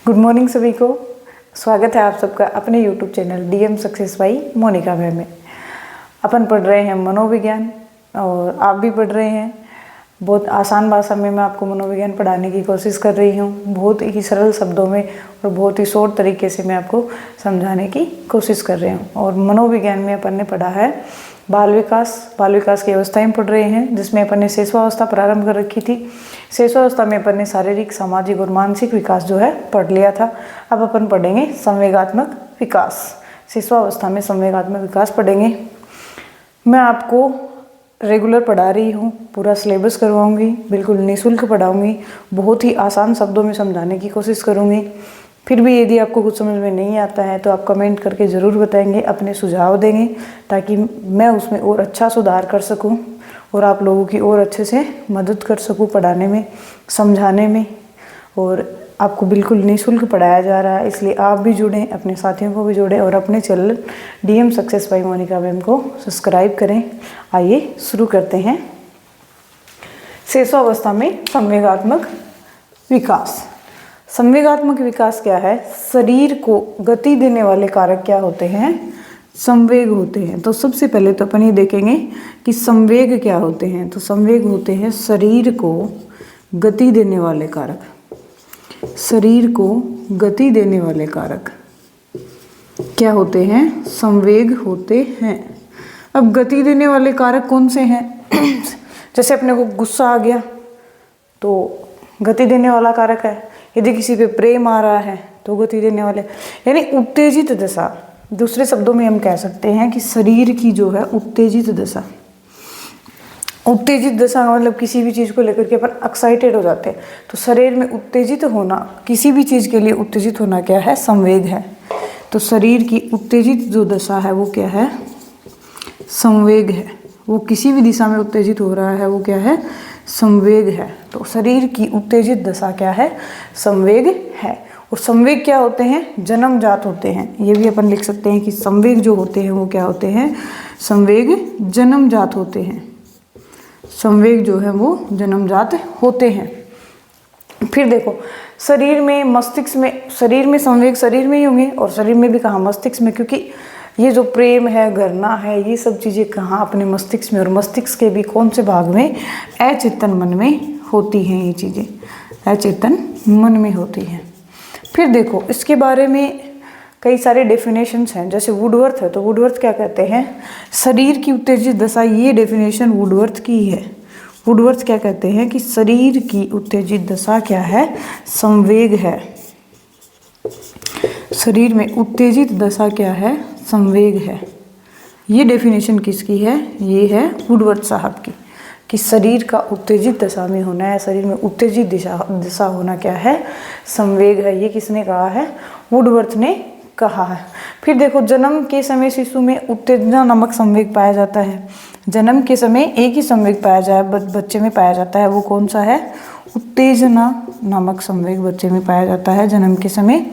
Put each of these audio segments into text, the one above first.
Good morning सभी को। स्वागत है आप सबका अपने YouTube channel DM success by Monika ma'am में। अपन पढ़ रहे हैं मनोविज्ञान और आप भी पढ़ रहे हैं। बहुत आसान भाषा में मैं आपको मनोविज्ञान पढ़ाने की कोशिश कर रही हूँ, बहुत ही सरल शब्दों में और बहुत ही शॉर्ट तरीके से मैं आपको समझाने की कोशिश कर रही हूँ। और मनोविज्ञान में अपन ने पढ़ा है बाल विकास की अवस्थाएं पढ़ रहे हैं, जिसमें अपन ने शेषवावस्था प्रारंभ कर रखी थी। शेषवावस्था में अपन ने शारीरिक, सामाजिक और मानसिक विकास जो है पढ़ लिया था। अब अपन पढ़ेंगे संवेगात्मक विकास। शेषवावस्था में संवेगात्मक विकास पढ़ेंगे। मैं आपको रेगुलर पढ़ा रही हूँ, पूरा सिलेबस करवाऊँगी, बिल्कुल निःशुल्क पढ़ाऊँगी, बहुत ही आसान शब्दों में समझाने की कोशिश करूँगी। फिर भी यदि आपको कुछ समझ में नहीं आता है तो आप कमेंट करके ज़रूर बताएंगे, अपने सुझाव देंगे, ताकि मैं उसमें और अच्छा सुधार कर सकूं और आप लोगों की और अच्छे से मदद कर सकूं पढ़ाने में, समझाने में। और आपको बिल्कुल निःशुल्क पढ़ाया जा रहा है, इसलिए आप भी जुड़ें, अपने साथियों को भी जोड़ें और अपने channel DM success by Monika ma'am को सब्सक्राइब करें। आइए शुरू करते हैं। शेषवावस्था में संवेगात्मक विकास। संवेगात्मक विकास क्या है? शरीर को गति देने वाले कारक क्या होते हैं? संवेग होते हैं। तो सबसे पहले तो अपन ये देखेंगे कि संवेग क्या होते हैं। तो संवेग होते हैं शरीर को गति देने वाले कारक। शरीर को गति देने वाले कारक क्या होते हैं? संवेग होते हैं। अब गति देने वाले कारक कौन से हैं? जैसे अपने को गुस्सा आ गया तो गति देने वाला कारक है। यदि किसी पे प्रेम आ रहा है तो गति देने वाले, यानी उत्तेजित दशा। दूसरे शब्दों में हम कह सकते हैं कि शरीर की जो है उत्तेजित दशा। उत्तेजित दशा मतलब किसी भी चीज़ को लेकर के अपन एक्साइटेड हो जाते हैं। तो शरीर में उत्तेजित होना, किसी भी चीज़ के लिए उत्तेजित होना क्या है? संवेग है। तो शरीर की उत्तेजित जो दशा है वो क्या है? संवेग है। वो किसी भी दिशा में उत्तेजित हो रहा है वो क्या है? संवेग है। तो शरीर की उत्तेजित दशा क्या है? संवेग है। और संवेग क्या होते हैं? जन्मजात होते हैं। ये भी अपन लिख सकते हैं कि संवेग जो होते हैं वो क्या होते हैं? संवेग जन्मजात होते हैं। संवेग जो है वो जन्मजात होते हैं। फिर देखो, शरीर में, मस्तिष्क में, शरीर में संवेग शरीर में ही होंगे और शरीर में भी कहाँ? मस्तिष्क में। क्योंकि ये जो प्रेम है, घृणा है, ये सब चीज़ें कहाँ? अपने मस्तिष्क में। और मस्तिष्क के भी कौन से भाग में? अचेतन मन में होती हैं। ये चीज़ें अचेतन मन में होती हैं। फिर देखो, इसके बारे में कई सारे डेफिनेशंस हैं। जैसे वुडवर्थ है, तो वुडवर्थ क्या कहते हैं? शरीर की उत्तेजित दशा, ये डेफिनेशन वुडवर्थ की है। वुडवर्थ क्या कहते हैं कि शरीर की उत्तेजित दशा क्या है? संवेग है। शरीर में उत्तेजित दशा क्या है? संवेग है। ये डेफिनेशन किसकी है? ये है वुडवर्थ साहब की, कि शरीर का उत्तेजित दशा में होना है, शरीर में उत्तेजित दिशा होना क्या है? संवेग है। ये किसने कहा है? वुडवर्थ ने कहा है। फिर देखो, जन्म के समय शिशु में उत्तेजना नामक संवेग पाया जाता है। जन्म के समय एक ही संवेग पाया जाए, बच्चे में पाया जाता है। वो कौन सा है? उत्तेजना नामक संवेग बच्चे में पाया जाता है। जन्म के समय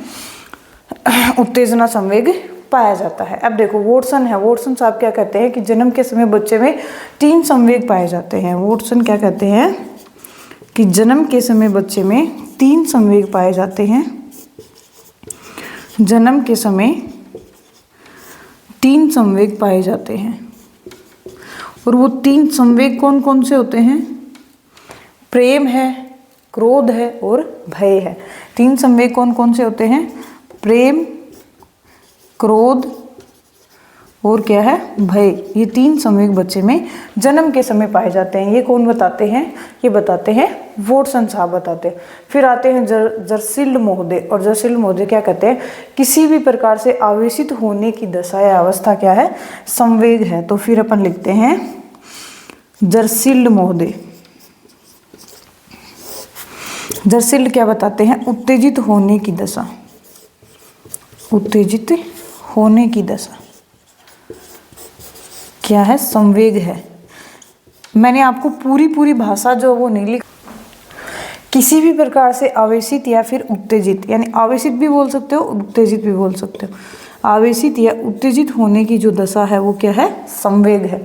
उत्तेजना संवेग पाया जाता है। अब देखो, वॉटसन है। वॉटसन साहब क्या कहते हैं कि जन्म के समय बच्चे में 3 संवेग पाए जाते हैं। वॉटसन क्या कहते हैं कि जन्म के समय बच्चे में 3 संवेग पाए जाते हैं। जन्म के समय 3 संवेग पाए जाते हैं। और वो 3 संवेग कौन कौन से होते हैं? प्रेम है, क्रोध है और भय है। 3 संवेग कौन कौन से होते हैं? प्रेम, क्रोध और क्या है? भय। ये 3 संवेग बच्चे में जन्म के समय पाए जाते हैं। ये कौन बताते हैं? ये बताते हैं वॉटसन साहब बताते हैं। फिर आते हैं जर्सील्ड महोदय। और जर्सील्ड महोदय क्या कहते हैं? किसी भी प्रकार से आवेशित होने की दशा या अवस्था क्या है? संवेग है। तो फिर अपन लिखते हैं जर्सील्ड महोदय। जर्सील्ड क्या बताते हैं? उत्तेजित होने की दशा। उत्तेजित होने की दशा क्या है? संवेग है। मैंने आपको पूरी भाषा जो वो नहीं लिखी। किसी भी प्रकार से आवेशित या फिर उत्तेजित, यानी आवेशित भी बोल सकते हो, उत्तेजित भी बोल सकते हो। आवेशित या उत्तेजित होने की जो दशा है वो क्या है, संवेग है।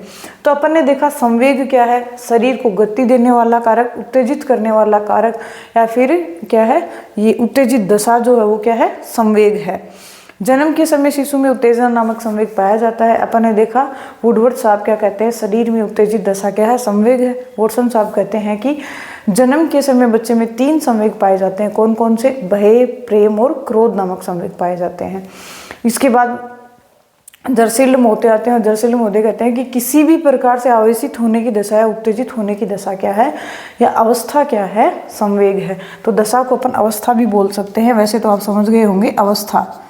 तो अपन ने देखा संवेग क्या है, शरीर को गति देने वाला कारक, उत्तेजित करने वाला कारक, या फिर क्या है ये उत्तेजित दशा जो है वो क्या है, संवेग है। जन्म के समय शिशु में उत्तेजना नामक संवेग पाया जाता है। अपन ने देखा वुडवर्ड साहब क्या कहते हैं, शरीर में उत्तेजित दशा क्या है, संवेग है। वॉटसन साहब कहते हैं कि जन्म के समय बच्चे में 3 संवेग पाए जाते हैं। कौन कौन से, भय, प्रेम और क्रोध नामक संवेग पाए जाते हैं। इसके बाद जर्सील मोते आते हैं और जर्सील मोते कहते हैं कि किसी भी प्रकार से आवेशित होने की दशा या उत्तेजित होने की दशा क्या है या अवस्था क्या है, संवेग है। तो दशा को अपन अवस्था भी बोल सकते हैं, वैसे तो आप समझ गए होंगे अवस्था,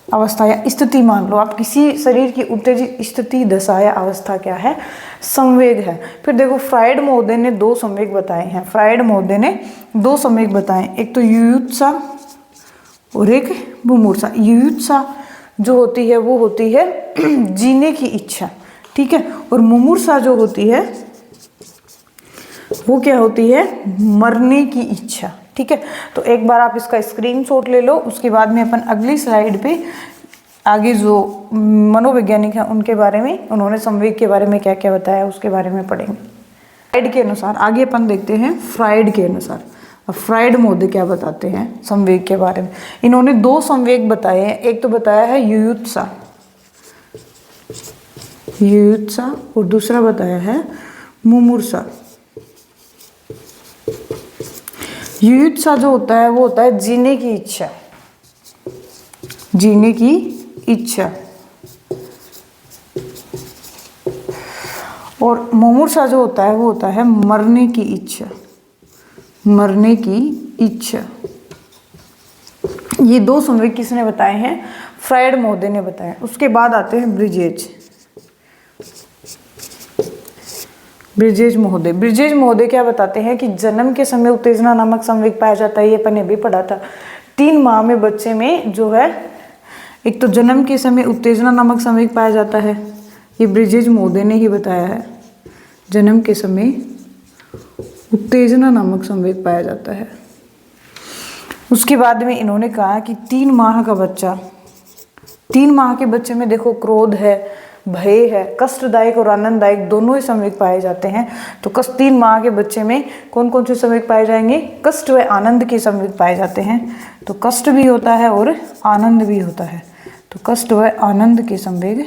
अवस्था या स्थिति मान लो आप, किसी शरीर की उत्तेजित स्थिति, दशा या अवस्था क्या है, संवेग है। फिर देखो फ्राइड महोदय ने 2 संवेग बताए हैं। फ्राइड महोदय ने 2 संवेग बताए, एक तो युयुत्सा और एक मुमूर्षा। युयुत्सा जो होती है वो होती है जीने की इच्छा, ठीक है, और मुमूर्षा जो होती है वो क्या होती है, मरने की इच्छा, ठीक है। तो एक बार आप इसका स्क्रीनशॉट ले लो, उसके बाद में अपन अगली स्लाइड पे आगे जो मनोवैज्ञानिक हैं उनके बारे में, उन्होंने संवेग के बारे में क्या क्या बताया उसके बारे में पढ़ेंगे। फ्राइड के अनुसार आगे अपन देखते हैं, फ्राइड के अनुसार अब फ्राइड महोदय क्या बताते हैं संवेग के बारे में। इन्होंने 2 संवेग बताए हैं, एक तो बताया है युयुत्सा, युयुत्सा, और दूसरा बताया है मुमूर्षा। युयुत्सा जो होता है वो होता है जीने की इच्छा, जीने की इच्छा, और मुमूर्षा जो होता है वो होता है मरने की इच्छा, मरने की इच्छा। ये 2 संवेग किसने बताए हैं, फ्राइड महोदय ने बताया। उसके बाद आते हैं ब्रिजेज, ब्रिजेज महोदय। ब्रिजेज महोदय क्या बताते हैं कि जन्म के समय उत्तेजना नामक संवेग पाया जाता है, ये अपन ने भी पढ़ा था। 3 माह में बच्चे में जो है, एक तो जन्म के समय उत्तेजना नामक संवेग पाया जाता है, ये ब्रिजेज महोदय ने ही बताया है, जन्म के समय उत्तेजना नामक संवेग पाया जाता है। उसके बाद में इन्होंने कहा कि 3 माह का बच्चा, 3 माह के बच्चे में देखो क्रोध है, भय है, कष्टदायक और आनंददायक दोनों ही संवेग पाए जाते हैं। तो 3 माह के बच्चे में कौन कौन से संवेग पाए जाएंगे, कष्ट व आनंद के संवेग पाए जाते हैं। तो कष्ट भी होता है और आनंद भी होता है, तो कष्ट व आनंद के संवेग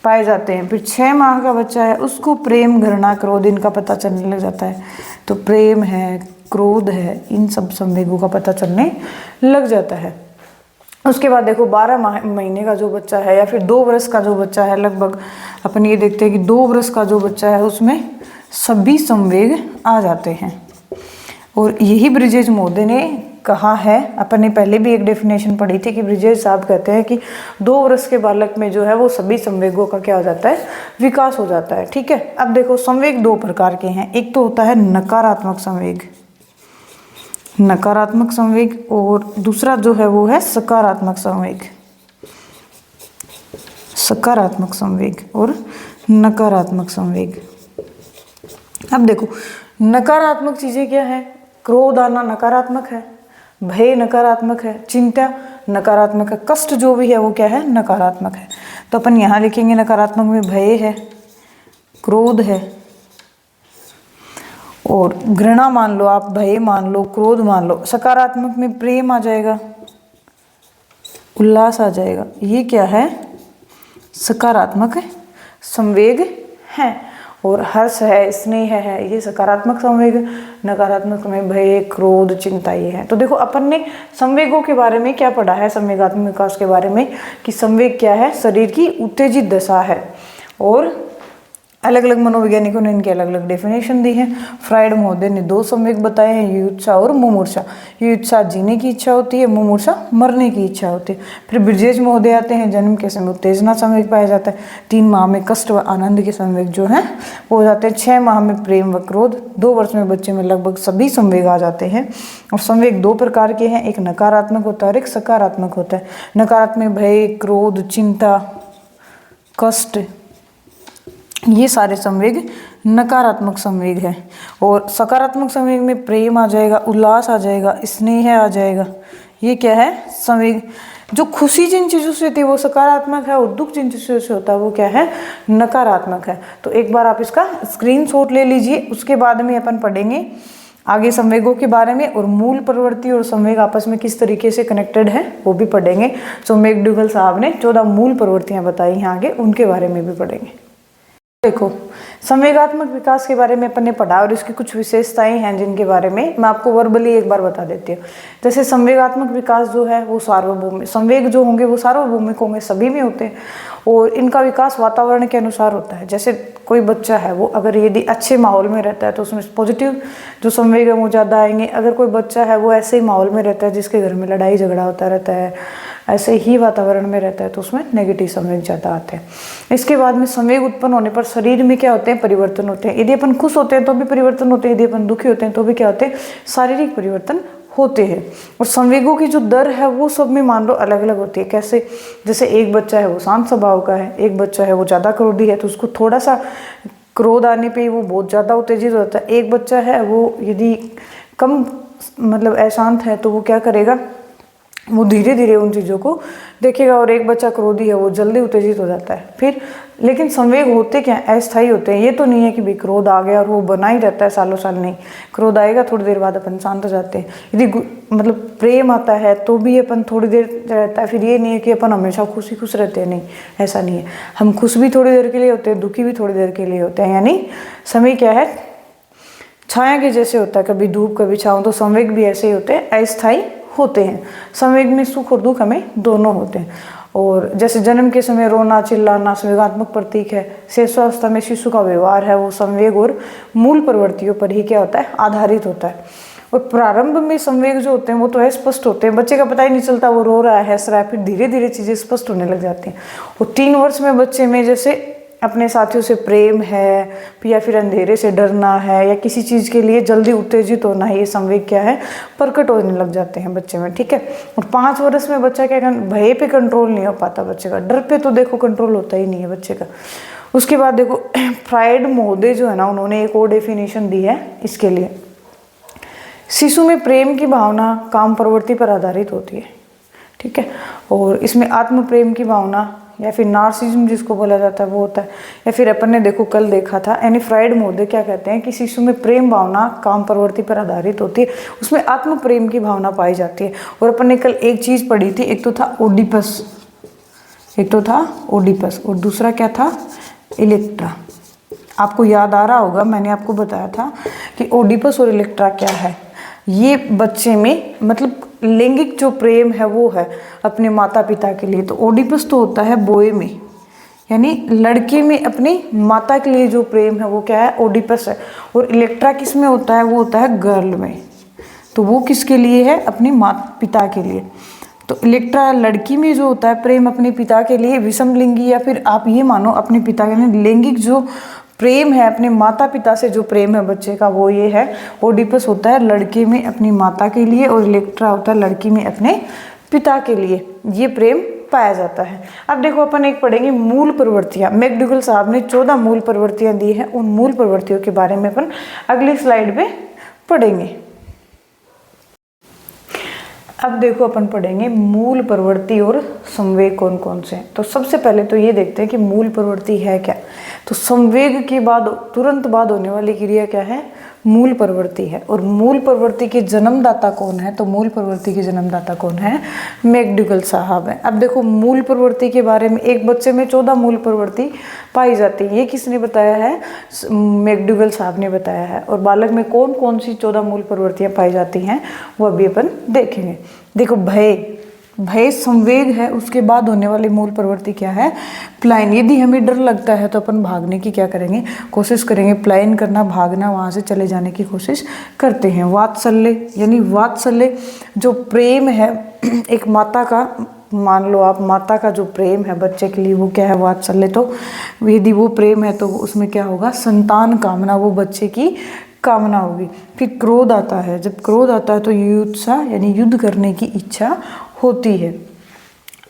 पाए जाते हैं। फिर 6 माह का बच्चा है, उसको प्रेम, घृणा, क्रोध इनका पता चलने लग जाता है। तो प्रेम है, क्रोध है, इन सब संवेगों का पता चलने लग जाता है। उसके बाद देखो 12 महीने का जो बच्चा है या फिर 2 वर्ष का जो बच्चा है, लगभग अपन ये देखते हैं कि 2 वर्ष का जो बच्चा है उसमें सभी संवेग आ जाते हैं। और यही ब्रिजेज महोदय ने कहा है, अपन ने पहले भी एक डेफिनेशन पढ़ी थी कि ब्रिजेज साहब कहते हैं कि 2 वर्ष के बालक में जो है वो सभी संवेगों का क्या हो जाता है, विकास हो जाता है, ठीक है। अब देखो संवेग 2 प्रकार के हैं, एक तो होता है नकारात्मक संवेग, नकारात्मक संवेग, और दूसरा जो है वो है सकारात्मक संवेग, सकारात्मक संवेग और नकारात्मक संवेग। अब देखो नकारात्मक चीजें क्या है, क्रोध आना नकारात्मक है, भय नकारात्मक है, चिंता नकारात्मक है, कष्ट जो भी है वो क्या है, नकारात्मक है। तो अपन यहाँ लिखेंगे नकारात्मक में भय है, क्रोध है, और घृणा मान लो आप, भय मान लो, क्रोध मान लो। सकारात्मक में प्रेम आ जाएगा, उल्लास आ जाएगा, ये क्या है, सकारात्मक संवेग है। और हर्ष है, स्नेह है, ये सकारात्मक संवेग। नकारात्मक में भय, क्रोध, चिंता ये है। तो देखो अपन ने संवेगों के बारे में क्या पढ़ा है, संवेगात्मक विकास के बारे में, कि संवेग क्या है, शरीर की उत्तेजित दशा है। और अलग अलग मनोवैज्ञानिकों ने इनके अलग अलग डेफिनेशन दी है। फ्राइड महोदय ने 2 संवेग बताए हैं, युयुत्सा और मुमूर्षा। युयुत्सा जीने की इच्छा होती है, मुमूर्षा मरने की इच्छा होती है। फिर ब्रिजेज महोदय आते हैं, जन्म के समय उत्तेजना संवेग पाया जाता है, 3 माह में कष्ट व आनंद के संवेग जो है वो हो जाते हैं, 6 माह में प्रेम व क्रोध, 2 वर्ष में बच्चे में लगभग सभी संवेग आ जाते हैं। और संवेग 2 प्रकार के हैं, एक नकारात्मक होता है और एक सकारात्मक होता है। नकारात्मक भय, क्रोध, चिंता, कष्ट, ये सारे संवेग नकारात्मक संवेग है। और सकारात्मक संवेग में प्रेम आ जाएगा, उल्लास आ जाएगा, स्नेह आ जाएगा, ये क्या है, संवेग। जो खुशी जिन चीज़ों से होती है वो सकारात्मक है, और दुख जिन चीज़ों से होता है वो क्या है, नकारात्मक है। तो एक बार आप इसका स्क्रीनशॉट ले लीजिए, उसके बाद में अपन पढ़ेंगे आगे संवेगों के बारे में, और मूल प्रवृत्ति और संवेग आपस में किस तरीके से कनेक्टेड है वो भी पढ़ेंगे। तो मैकडूगल साहब ने 14 मूल प्रवृत्तियां बताई हैं, आगे उनके बारे में भी पढ़ेंगे। देखो, संवेगात्मक विकास के बारे में अपन ने पढ़ा, और इसकी कुछ विशेषताएं हैं जिनके बारे में मैं आपको वर्बली एक बार बता देती हूँ। जैसे संवेगात्मक विकास जो है वो सार्वभौमिक, संवेग जो होंगे वो सार्वभौमिक होंगे, सभी में होते हैं, और इनका विकास वातावरण के अनुसार होता है। जैसे कोई बच्चा है वो अगर यदि अच्छे माहौल में रहता है तो उसमें पॉजिटिव जो संवेग है वो ज़्यादा आएंगे। अगर कोई बच्चा है वो ऐसे ही माहौल में रहता है जिसके घर में लड़ाई झगड़ा होता रहता है, ऐसे ही वातावरण में रहता है, तो उसमें नेगेटिव संवेग ज़्यादा आते हैं। इसके बाद में संवेग उत्पन्न होने पर शरीर में क्या होते हैं, परिवर्तन होते हैं। यदि अपन खुश होते हैं तो भी परिवर्तन होते हैं, यदि अपन दुखी होते हैं तो भी क्या होते हैं, शारीरिक परिवर्तन होते हैं। और संवेगों की जो दर है वो सब में मान लो अलग अलग होती है। कैसे, जैसे एक बच्चा है वो शांत स्वभाव का है, एक बच्चा है वो ज़्यादा क्रोधी है तो उसको थोड़ा सा क्रोध आने पे वो बहुत ज़्यादा उत्तेजित होता है। एक बच्चा है वो यदि कम मतलब अशांत है तो वो क्या करेगा, वो धीरे धीरे उन चीज़ों को देखेगा। और एक बच्चा क्रोधी है वो जल्दी उत्तेजित हो जाता है। फिर लेकिन संवेग होते क्या, अस्थायी होते हैं। ये तो नहीं है कि भाई क्रोध आ गया और वो बना ही रहता है सालों साल, नहीं। क्रोध आएगा, थोड़ी देर बाद अपन शांत हो जाते हैं। यदि मतलब प्रेम आता है तो भी अपन थोड़ी देर रहता है। फिर ये नहीं है कि अपन हमेशा खुश रहते हैं, नहीं, ऐसा नहीं है। हम खुश भी थोड़ी देर के लिए होते हैं, दुखी भी थोड़ी देर के लिए होते हैं। यानी समय क्या है, छाया के जैसे होता है, कभी धूप कभी छाँव। तो संवेग भी ऐसे ही होते हैं, अस्थायी होते हैं। संवेग में सुख और दुख हमें दोनों होते हैं। और जैसे जन्म के समय रोना चिल्लाना संवेगात्मक प्रतीक है। शिशुअवस्था में शिशु का व्यवहार है वो संवेग और मूल प्रवृत्तियों पर ही क्या होता है, आधारित होता है। और प्रारंभ में संवेग जो होते हैं वो तो है स्पष्ट होते हैं, बच्चे का पता ही नहीं चलता वो रो रहा है, हंस रहा है। फिर धीरे धीरे चीज़ें स्पष्ट होने लग जाती हैं। और 3 वर्ष में बच्चे में जैसे अपने साथियों से प्रेम है, या फिर अंधेरे से डरना है, या किसी चीज़ के लिए जल्दी उत्तेजित होना है, ये संवेग क्या है, प्रकट होने लग जाते हैं बच्चे में, ठीक है। और 5 वर्ष में बच्चा क्या, भय पे कंट्रोल नहीं हो पाता बच्चे का, डर पे तो देखो कंट्रोल होता ही नहीं है बच्चे का। उसके बाद देखो फ्राइड महोदय जो है ना, उन्होंने एक और डेफिनेशन दी है इसके लिए। शिशु में प्रेम की भावना काम प्रवृत्ति पर आधारित होती है, ठीक है। और इसमें आत्म प्रेम की भावना या फिर नार्सिज्म जिसको बोला जाता है वो होता है। या फिर अपन ने देखो कल देखा था, यानी फ्राइड महोदय क्या कहते हैं कि शिशु में प्रेम भावना काम प्रवृत्ति पर आधारित होती है, उसमें आत्म प्रेम की भावना पाई जाती है। और अपन ने कल एक चीज़ पढ़ी थी, एक तो था ओडिपस, और दूसरा क्या था, इलेक्ट्रा। आपको याद आ रहा होगा, मैंने आपको बताया था कि ओडिपस और इलेक्ट्रा क्या है। ये बच्चे में मतलब लैंगिक जो प्रेम है वो है अपने माता पिता के लिए। तो ओडिपस तो होता है बॉय में, यानी लड़के में अपनी माता के लिए जो प्रेम है वो क्या है, ओडिपस है। और इलेक्ट्रा किस में होता है, वो होता है गर्ल में। तो वो किसके लिए है, अपने माता पिता के लिए। तो इलेक्ट्रा लड़की में जो होता है प्रेम अपने पिता के लिए, विषमलिंगी, या फिर आप ये मानो अपने पिता के लिए लैंगिक जो प्रेम है अपने माता पिता से जो प्रेम है बच्चे का वो ये है। ओडिपस होता है लड़के में अपनी माता के लिए, और इलेक्ट्रा होता है लड़की में अपने पिता के लिए। ये प्रेम पाया जाता है। अब देखो अपन एक पढ़ेंगे मूल प्रवृत्तियां। मैकडूगल साहब ने 14 मूल प्रवृत्तियां दी हैं, उन मूल प्रवृत्तियों के बारे में अपन अगली स्लाइड में पढ़ेंगे। अब देखो अपन पढ़ेंगे मूल प्रवृत्ति और संवेग कौन कौन से हैं। तो सबसे पहले तो ये देखते हैं कि मूल प्रवृत्ति है क्या। तो संवेग के बाद तुरंत बाद होने वाली क्रिया क्या है, मूल प्रवृत्ति है। और मूल प्रवृत्ति के जन्मदाता कौन है, तो मूल प्रवृत्ति के जन्मदाता कौन है, मैकडूगल साहब हैं। अब देखो मूल प्रवृत्ति के बारे में, एक बच्चे में 14 मूल प्रवृत्ति पाई जाती है, ये किसने बताया है, मैकडूगल साहब ने बताया है। और बालक में कौन कौन सी 14 मूल प्रवृत्तियां पाई जाती हैं वो अभी अपन देखेंगे। देखो भय संवेग है, उसके बाद होने वाली मूल प्रवृत्ति क्या है, प्लायन। यदि हमें डर लगता है तो अपन भागने की क्या करेंगे, कोशिश करेंगे, प्लायन करना, भागना, वहाँ से चले जाने की कोशिश करते हैं। वात्सल्य, यानी वात्सल्य जो प्रेम है एक माता का, मान लो आप माता का जो प्रेम है बच्चे के लिए वो क्या है, वात्सल्य। तो यदि वो प्रेम है तो उसमें क्या होगा, संतान कामना, वो बच्चे की कामना होगी। फिर क्रोध आता है, जब क्रोध आता है तो युत्सा यानी युद्ध करने की इच्छा होती है।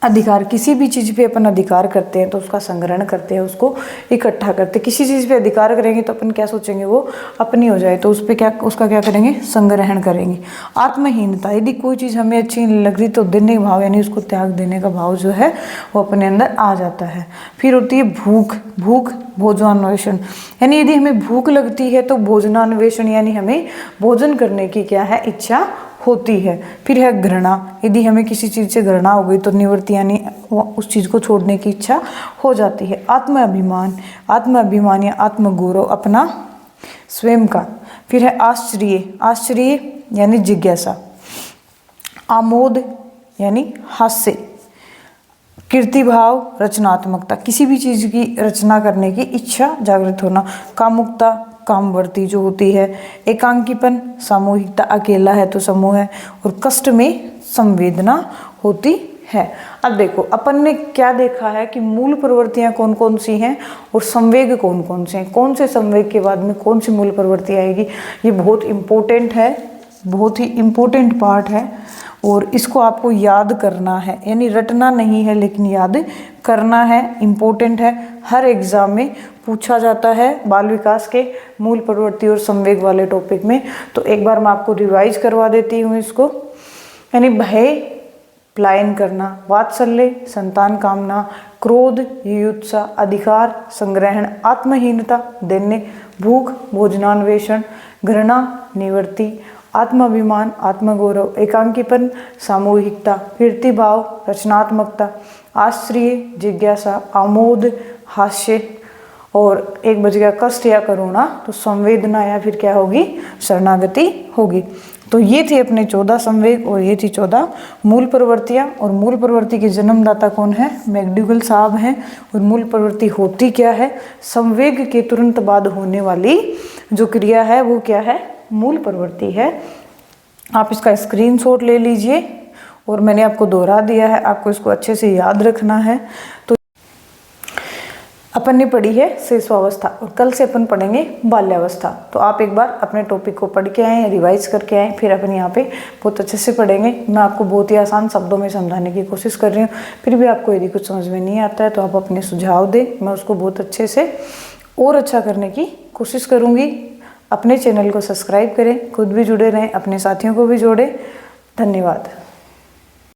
अधिकार, किसी भी चीज़ पे अपन अधिकार करते हैं तो उसका संग्रहण करते हैं, उसको इकट्ठा करते हैं। किसी चीज़ पे अधिकार करेंगे तो अपन क्या सोचेंगे, वो अपनी हो जाए, तो उस पर क्या, उसका क्या करेंगे, संग्रहण करेंगे। आत्महीनता, यदि कोई चीज़ हमें अच्छी नहीं लग रही तो देने का भाव यानी उसको त्याग देने का भाव जो है वो अपने अंदर आ जाता है। फिर होती है भूख, भूख भोजनान्वेषण, यानी यदि हमें भूख लगती है तो भोजनान्वेषण यानी हमें भोजन करने की क्या है, इच्छा होती है। फिर है घृणा, यदि हमें किसी चीज़ से घृणा हो गई तो निवृत्ति यानी उस चीज़ को छोड़ने की इच्छा हो जाती है। आत्माभिमान, आत्माभिमान या आत्मगौरव, अपना स्वयं का। फिर है आश्चर्य, आश्चर्य यानी जिज्ञासा। आमोद यानी हास्य। कीर्तिभाव, रचनात्मकता, किसी भी चीज़ की रचना करने की इच्छा जागृत होना। कामुकता, कामवर्ती जो होती है। एकांकीपन, सामूहिकता, अकेला है तो समूह है। और कष्ट में संवेदना होती है। अब देखो अपन ने क्या देखा है कि मूल प्रवृत्तियां कौन कौन सी हैं और संवेग कौन कौन से हैं, कौन से संवेग के बाद में कौन सी मूल प्रवृत्ति आएगी, ये बहुत इम्पोर्टेंट है, बहुत ही इम्पोर्टेंट पार्ट है और इसको आपको याद करना है, यानी रटना नहीं है लेकिन याद करना है, इम्पोर्टेंट है। हर एग्जाम में पूछा जाता है बाल विकास के मूल प्रवृत्ति और संवेग वाले टॉपिक में। तो एक बार मैं आपको रिवाइज करवा देती हूँ इसको, यानी भय, पलायन करना, वात्सल्य, संतान कामना, क्रोध, युत्सा, अधिकार, संग्रहण, आत्महीनता, देने, भूख, भोजनान्वेषण, घृणा, निवृत्ति, आत्माभिमान, आत्मगौरव, एकांकीपन, सामूहिकता, कीर्तिभाव, रचनात्मकता, आश्चर्य, जिज्ञासा, आमोद, हास्य और एक बच गया कष्ट या करुणा, तो संवेदना या फिर क्या होगी, शरणागति होगी। तो ये थे अपने 14 संवेग और ये थी 14 मूल प्रवृत्तियाँ। और मूल प्रवृत्ति के जन्मदाता कौन है, मैक्डूगल साहब हैं। और मूल प्रवृत्ति होती क्या है, संवेग के तुरंत बाद होने वाली जो क्रिया है वो क्या है, मूल प्रवृत्ति है। आप इसका स्क्रीनशॉट ले लीजिए और मैंने आपको दोहरा दिया है, आपको इसको अच्छे से याद रखना है। तो अपन ने पढ़ी है शिशुअवस्था और कल से अपन पढ़ेंगे बाल्यावस्था। तो आप एक बार अपने टॉपिक को पढ़ के आएँ, रिवाइज करके आएँ, फिर अपन यहाँ पे बहुत अच्छे से पढ़ेंगे। मैं आपको बहुत ही आसान शब्दों में समझाने की कोशिश कर रही हूँ, फिर भी आपको यदि कुछ समझ में नहीं आता है तो आप अपने सुझाव दें, मैं उसको बहुत अच्छे से और अच्छा करने की कोशिश करूँगी। अपने चैनल को सब्सक्राइब करें, खुद भी जुड़े रहें, अपने साथियों को भी जोड़ें। धन्यवाद।